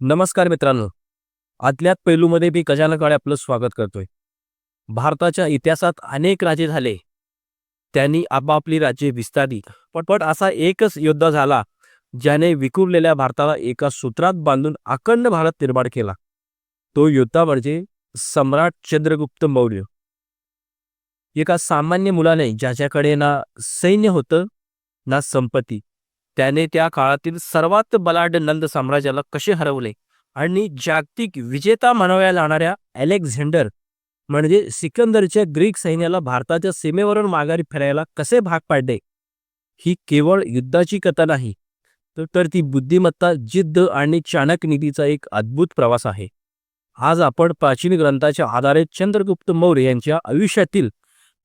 नमस्कार मित्रांनो. अज्ञात पैलूमध्ये मी गजानन काळे आपलं स्वागत करतोय. भारताच्या इतिहासात अनेक राजे झाले. त्यांनी आपापली राज्ये विस्तारली. पण असा एकच योद्धा झाला, ज्याने विखुरलेल्या भारताला एका सूत्रात बांधून अखंड भारत निर्माण केला. तो योद्धा म्हणजे सम्राट चंद्रगुप्त मौर्य. एका सामान्य मुलाने ज्याच्याकडे ना सैन्य होतं ना संपत्ती, त्याने त्या काळातील सर्वात बलाढ्य नंद साम्राज्याला कसे हरवले आणि जागतिक विजेता म्हणाव्या लागणाऱ्या अलेक्झांडर म्हणजे सिकंदरच्या ग्रीक सैन्याला भारताच्या सीमेवरून माघारी फिरायला कसे भाग पाडले, ही केवळ युद्धाची कथा नाही, तर ती बुद्धिमत्ता, जिद्द आणि चाणक्यनीतीचा एक अद्भुत प्रवास आहे. आज आपण प्राचीन ग्रंथाच्या आधारे चंद्रगुप्त मौर्य यांच्या आयुष्यातील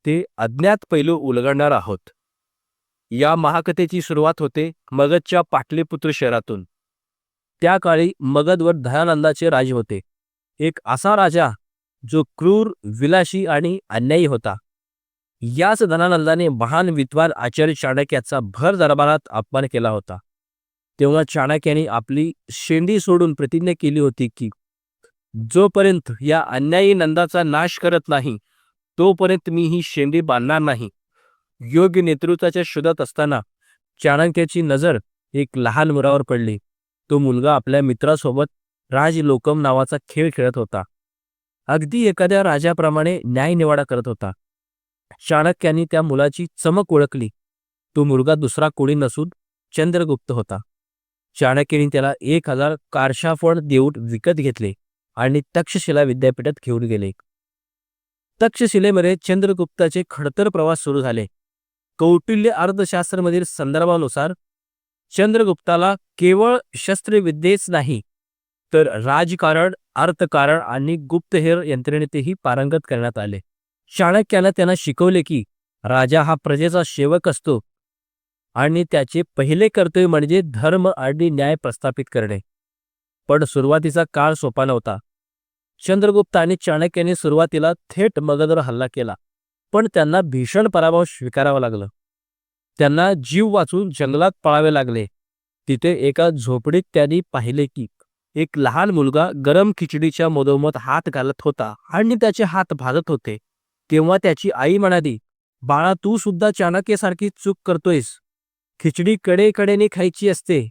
ते अज्ञात पैलू उलगडणार आहोत. या महाकथेची सुरुवात होते मगधच्या पाटलीपुत्र शहरातून. त्या काळी मगधवर दयानंदाचे राज होते. एक असा राजा जो क्रूर, विलासी आणि अन्यायी होता. याच दयानंदाने महान विद्वान आचार्य चाणक्याचा भर दरबारात अपमान केला होता. तेव्हा चाणक्याने आपली शेंडी सोडून प्रतिज्ञा केली होती की जोपर्यंत या अन्यायी नंदाचा नाश करत नाही, तोपर्यंत मी ही शेंडी बांधणार नाही. योग्य नेतृत्वाच्या शोधात असताना चाणक्याची नजर एक लहान मुलावर पडली. तो मुलगा आपल्या मित्रासोबत राजलोकम नावाचा खेळ खेळत होता. अगदी एखाद्या राजाप्रमाणे न्यायनिवाडा करत होता. चाणक्याने त्या मुलाची चमक ओळखली. तो मुलगा दुसरा कोणी नसून चंद्रगुप्त होता. चाणक्याने त्याला 1000 कारशाफळ देऊन विकत घेतले आणि तक्षशिला विद्यापीठात घेऊन गेले. तक्षशिलेमध्ये चंद्रगुप्ताचे खडतर प्रवास सुरू झाले. कौटिल्य अर्थशास्त्रामधील संदर्भानुसार चंद्रगुप्ताला केवळ शस्त्रविद्येच नाही, तर राजकारण, अर्थकारण आणि गुप्तहेर यंत्रणेतही पारंगत करण्यात आले. चाणक्याने त्यांना शिकवले की राजा हा प्रजेचा सेवक असतो आणि त्याचे पहिले कर्तव्य म्हणजे धर्म आणि न्याय प्रस्थापित करणे. पण सुरुवातीचा काळ सोपा नव्हता. चंद्रगुप्त आणि चाणक्याने सुरुवातीला थेट मगधवर हल्ला केला, पण त्यांना भीषण पराभव स्वीकारावा लागला. त्यांना जीव वाचून जंगलात पळावे लागले. तिथे एका झोपडीत त्यांनी पाहिले की एक लहान मुलगा गरम खिचडीच्या मधोमध हात घालत होता आणि त्याचे हात भाजत होते. तेव्हा त्याची आई म्हणाली, "बाळा, तू सुद्धा चाणक्यासारखी चूक करतोयस. खिचडी कडेकडेने खायची असते.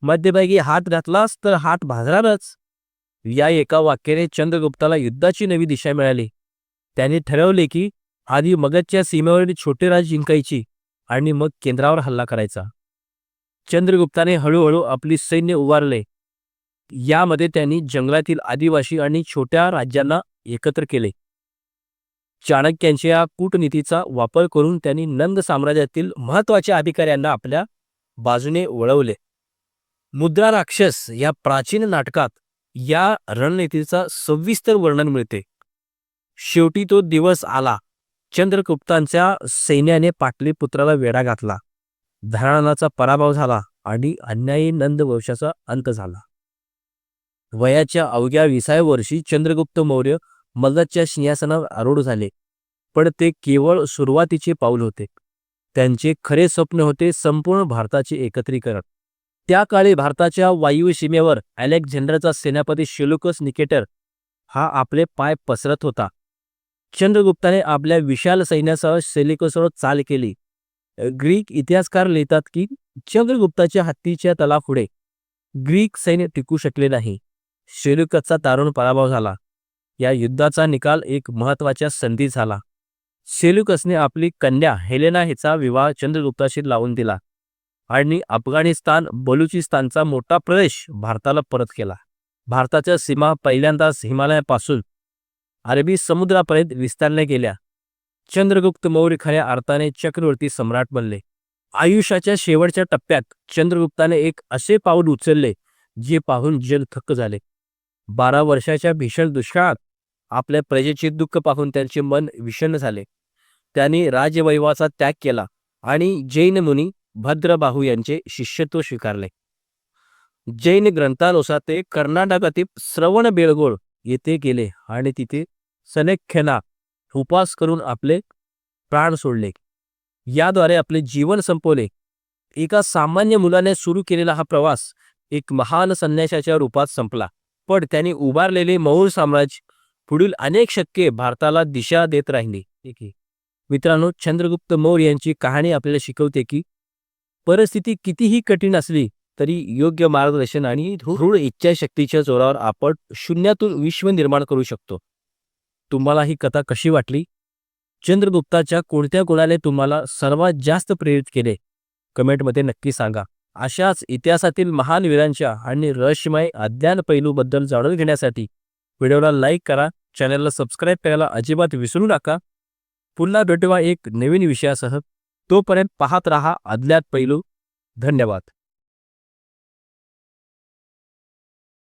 मध्यभागी हात घातलास तर हात भाजणारच." या एका वाक्याने चंद्रगुप्ताला युद्धाची नवी दिशा मिळाली. त्याने ठरवले की आधी मगधच्या सीमेवरील छोटे राज जिंकायची आणि मग केंद्रावर हल्ला करायचा. चंद्रगुप्ताने हळूहळू आपली सैन्य उभारले. यामध्ये त्यांनी जंगलातील आदिवासी आणि छोट्या राज्यांना एकत्र केले. चाणक्यांच्या या कूटनीतीचा वापर करून त्यांनी नंद साम्राज्यातील महत्त्वाच्या अधिकाऱ्यांना आपल्या बाजूने वळवले. मुद्रा राक्षस या प्राचीन नाटकात या रणनीतीचा सविस्तर वर्णन मिळते. शेवटी तो दिवस आला. चंद्रगुप्तांच्या सैन्याने पाटलीपुत्राला वेढा घातला. दयानंदाचा पराभव झाला आणि अन्यायी नंद वंशाचा अंत झाला. वयाच्या अवघ्या 20व्या वर्षी चंद्रगुप्त मौर्य मगधच्या सिंहासनावर आरूढ झाले. पण ते केवळ सुरुवातीचे पाऊल होते. त्यांचे खरे स्वप्न होते संपूर्ण भारताचे एकत्रीकरण. त्या काळी भारताच्या वायव्य सीमेवर अलेक्झांडरचा सेनापती सेल्युकस निकेटर हा आपले पाय पसरत होता. चंद्रगुप्ताने आपल्या विशाल सैन्यासह सेल्युकसवर चाल केली. ग्रीक इतिहासकार लिहितात की चंद्रगुप्ताच्या हत्तीच्या तलापुढे ग्रीक सैन्य टिकू शकले नाही. सेल्युकसचा दारुण पराभव झाला. या युद्धाचा निकाल एक महत्त्वाच्या संधी झाला. सेल्युकसने आपली कन्या हेलेना हिचा विवाह चंद्रगुप्ताशी लावून दिला आणि अफगाणिस्तान, बलुचिस्तानचा मोठा प्रदेश भारताला परत केला. भारताच्या सीमा पहिल्यांदाच हिमालयापासून अरबी समुद्रापर्यंत विस्तारल्या गेल्या. चंद्रगुप्त मौर्य खऱ्या अर्थाने चक्रवर्ती सम्राट बनले. आयुष्याच्या शेवटच्या टप्प्यात चंद्रगुप्ताने एक असे पाऊल उचलले जे पाहून जग थक्क झाले. 12 वर्षाच्या भीषण दुष्काळात आपल्या प्रजेचे दुःख पाहून त्यांचे मन विषण्ण झाले. त्यांनी राजवैभवाचा त्याग केला आणि जैन मुनी भद्रबाहू यांचे शिष्यत्व स्वीकारले. जैन ग्रंथानुसार ते कर्नाटकातील श्रवणबेळगोळ येथे गेले आणि तिथे सनेख्यना उपास करून आपले प्राण सोडले. याद्वारे आपले जीवन संपवले. एका सामान्य मुलाने सुरू केलेला हा प्रवास एक महान संन्याशाच्या रूपात संपला, पण त्यांनी उभारलेले मौर्य साम्राज्य पुढील अनेक शतके भारताला दिशा देत राहिले. ठीक आहे मित्रांनो, चंद्रगुप्त मौर्य यांची कहाणी आपल्याला शिकवते की परिस्थिती कितीही कठीण असली तरी योग्य मार्गदर्शन आणि दृढ इच्छाशक्तीच्या जोरावर आपण शून्यातून विश्व निर्माण करू शकतो. तुम्हाला ही कथा कशी वाटली? चंद्रगुप्ताच्या कोणत्या गुणाने तुम्हाला सर्वात जास्त प्रेरित केले? कमेंटमध्ये नक्की सांगा. अशाच इतिहासातील महान वीरांच्या आणि रहस्यमय अज्ञान पैलूबद्दल जाणून घेण्यासाठी व्हिडिओला लाईक करा, चॅनलला सबस्क्राईब करायला अजिबात विसरू नका. पुन्हा भेटूया एक नवीन विषयासह. तोपर्यंत पाहत रहा अज्ञात पैलू. धन्यवाद.